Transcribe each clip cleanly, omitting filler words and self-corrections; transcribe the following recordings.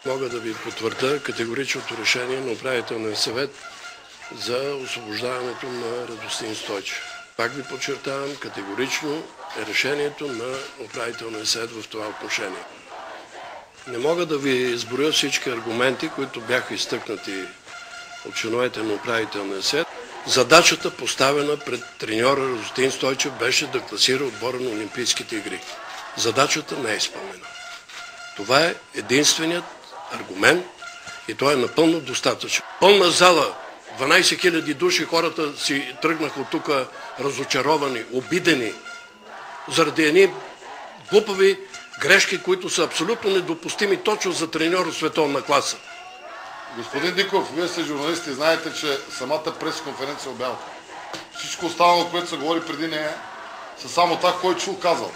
Мога да ви потвърда категоричното решение на управителния съвет за освобождаването на Радостин Стойчев. Пак ви подчертавам, категорично е решението на управителния съвет в това отношение. Не мога да ви изброя всички аргументи, които бяха изтъкнати от членовете на управителния съвет. Задачата, поставена пред треньора Радостин Стойчев, беше да класира отбора на Олимпийските игри. Задачата не е изпълнена. Това е единственият аргумент и той е напълно достатъчен. Пълна зала, 12 000 души, хората си тръгнаха от тук разочаровани, обидени, заради едни глупави грешки, които са абсолютно недопустими точно за треньор от световна класа. Господин Диков, вие сте журналисти, знаете, че самата пресконференция обявява. Всичко останало, което се говори преди нея, са само това, който чул казал.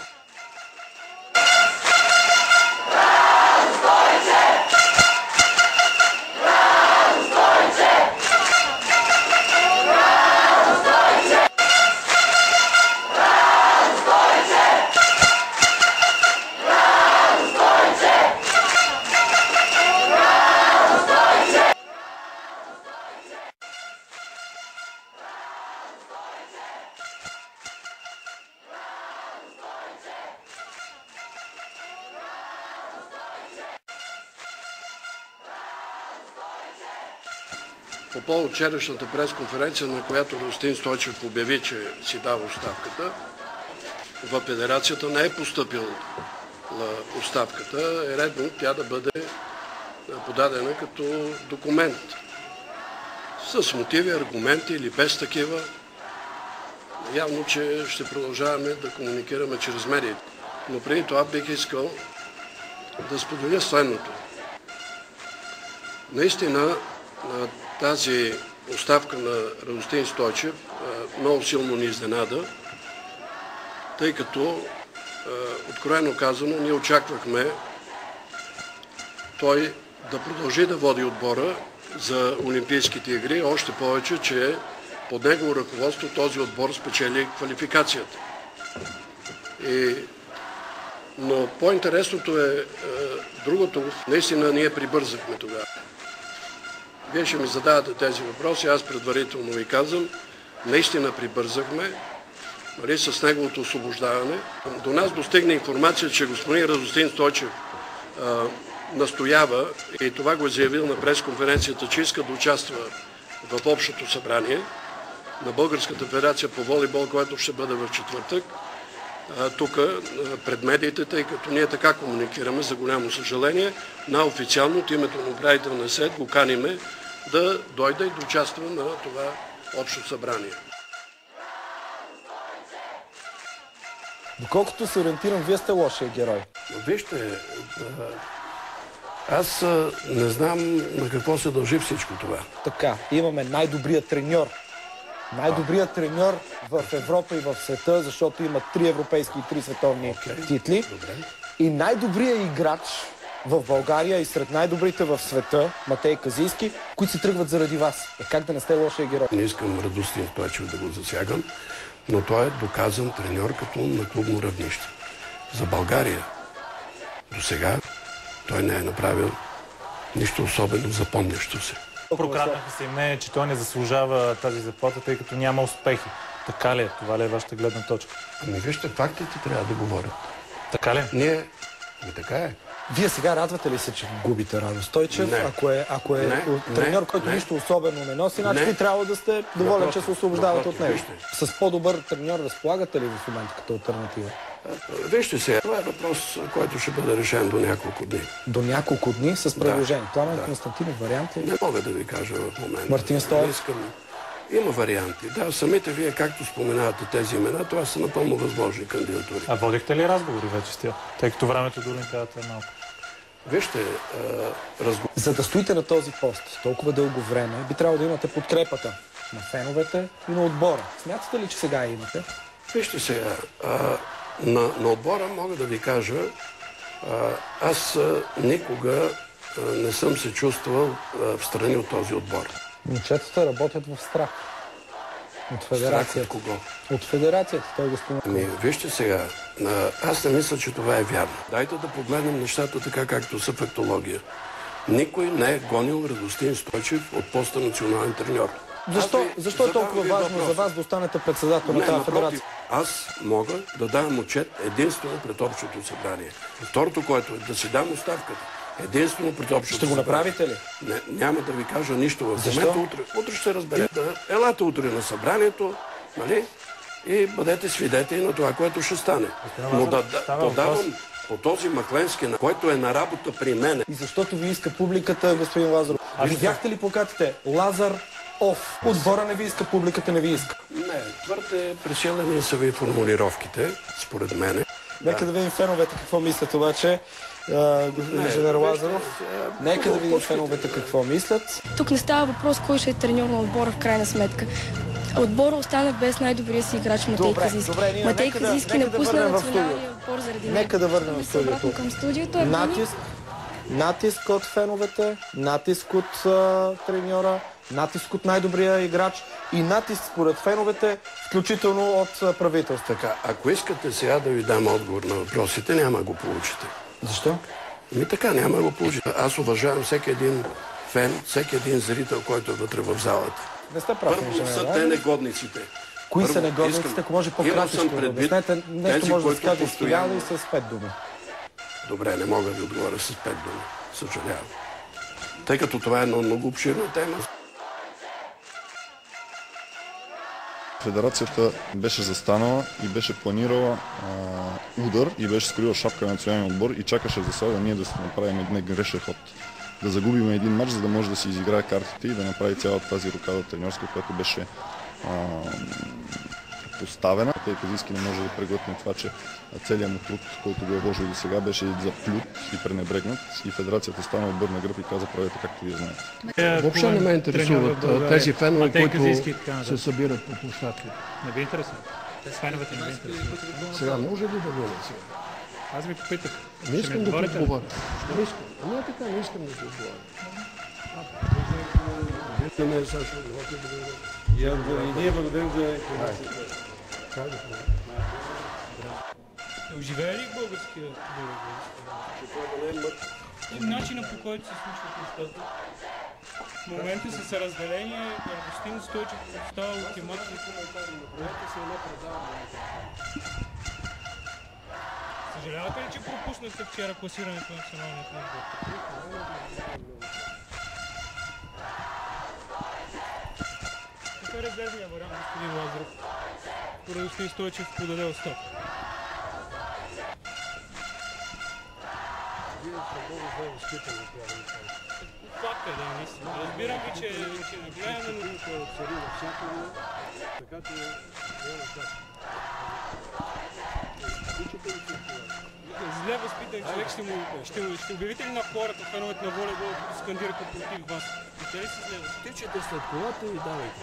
По повод вчерашната пресконференция, на която Радостин Стойчев обяви, че си дава оставката, в федерацията не е постъпила оставката, е редно тя да бъде подадена като документ. С мотиви, аргументи или без такива. Явно, че ще продължаваме да комуникираме чрез медиите. Но преди това бих искал да споделя следното. Наистина, тази оставка на Радостин Стойчев много силно ни изненада, тъй като, откровено казано, ние очаквахме той да продължи да води отбора за Олимпийските игри, още повече, че под негово ръководство този отбор спечели квалификацията. Но по-интересното е другото. Наистина ние прибързахме тогава. Вие ще ми задавате тези въпроси, аз предварително ви казвам, наистина прибързахме, с неговото освобождаване. До нас достигна информация, че господин Радостин Стойчев настоява, и това го е заявил на пресконференцията, че иска да участва в общото събрание на Българската федерация по волейбол, което ще бъде в четвъртък. Тук пред медиите, тъй като ние така комуникираме, за голямо съжаление, на официално от името на управителния съвет го каниме да дойде и да участва на това общо събрание. Доколкото се ориентирам, вие сте лошия герой. Вижте, аз не знам на какво се дължи всичко това. Така, имаме най-добрият треньор. Най-добрият треньор в Европа и в света, защото има 3 европейски и 3 световни титли. Добре. И най-добрият играч в България и сред най-добрите в света, Матей Казийски, които се тръгват заради вас. Как да не сте лошия герой? Не искам Радостин Стойчев да го засягам, но той е доказан треньор като на клубно равнище. За България до сега той не е направил нищо особено запомнящо се. Прокраднаха се мнение, че той не заслужава тази заплата, тъй като няма успехи. Така ли е? Това ли е вашата гледна точка? Ами вижте, фактите трябва да говорят. Така ли? Така е. Вие сега радвате ли се, че губите Радо Стойчев? Не. Ако е треньор, който нищо особено не носи, значи би трябвало да сте доволен, че се освобождавате от него. С по-добър треньор разполагате ли в момента като алтернатива? Вижте сега, това е въпрос, който ще бъде решен до няколко дни. До няколко дни с предложение. Пламен Константинов, варианти? Не мога да ви кажа в момента. Мартин Стоев? Има варианти. Да, самите вие, както споменавате тези имена, това са напълно възможни кандидатури. А водихте ли разговори вече с тях? Тъй като времето до Олимпиадата е малко. Вижте, За да стоите на този пост толкова дълго време, би трябвало да имате подкрепата на феновете и на отбора. Смятате ли, че сега я имате? Вижте сега, на отбора мога да ви кажа, аз никога не съм се чувствал в страни от този отбор. Момчетата работят в страх. От федерацията. Страх от кого? От федерацията, той го спомена. Ами, вижте сега, аз не мисля, че това е вярно. Дайте да погледнем нещата така, както са фактология. Никой не е гонил Радостин Стойчев от поста национален треньор. Защо е толкова важно за вас да останете председател на тази федерация? Аз мога да давам отчет единствено пред Общото събрание. Второто, което е да си дам оставката, единствено пред Общото Ще го направите ли? Не, няма да ви кажа нищо в момента. Утре ще разберете. Елате утре на събранието, нали? И бъдете свидетели на това, което ще стане. Но да подавам по този Махленски, който е на работа при мене. И защото ви иска публиката, господин Лазаров. Видяхте ли плакатите? Лазар оф. Отбора не ви иска, публиката не ви иска. Не, твърде пресилени са ви формулировките, според мене. Нека да видим феновете какво мислят обаче. Инженер Лазаров. Нека да видим феновете какво мислят. Тук не става въпрос кой ще е треньор на отбора в крайна сметка. Отбора остана без най-добрия си играч Матей Казийски. Матей Казийски напусна националния отбор заради него. Нека да върнем в студиото. Към студиото натиск от феновете, натиск от треньора, натиск от най-добрия играч и натиск според феновете, включително от правителството. Така, ако искате сега да ви дам отговор на въпросите, няма да го получите. Защо? Така, няма да го получите. Аз уважавам всеки един фен, всеки един зрител, който е вътре в залата. Не сте прав, Първо са те негодниците. Кои са негодниците, ако може по-кратичко да обяснете? Нещо може да се каже с 1000 и с 5 думи. Добре, не мога да ви отговоря с 5 думи. Съжалявам. Тъй като това е една много обширна тема. Федерацията беше застанала и беше планирала удар и беше скорила шапка на националния отбор и чакаше за сега ние да си направим един грешен ход. Да загубим един матч, за да може да си изиграе картите и да направи цялата тази рокада треньорска, която беше поставена. Тъй Казийски не може да преглътне това, че целият му труд, който го е вложил до сега, беше заплют и пренебрегнат и федерацията стана отбор на гръб и каза правете както вие знаете. Въобще не ме интересуват тези фенове, които се събират по площадките. Не ви интересува? Феновете не ви интересуват. Сега може ли да говоря сега? Аз ви попитах. Не искам да ти отговоря. Не искам. Не така, не искам да ти отговоря. Вие не е Сашо, и ние благодарим за информацията. Оживее ли българския начина, по който се случват нещата? В момента са се разделени, Радостин Стойчев става ултиматум. Съжалявате ли, че пропуснахте вчера класирането на националния отбор? Какъв е резервният вариант, господин Лазаров? Радостин Стойчев подаде оставка. Факт е, да, наистина. Разбирам ви, че не гледаме, но... Така че няма как. Зле възпитан човек ще обявите ли на хората, феновете на волейбол, които скандираха против вас? Те ли си зле? Тичайте след колата и давайте.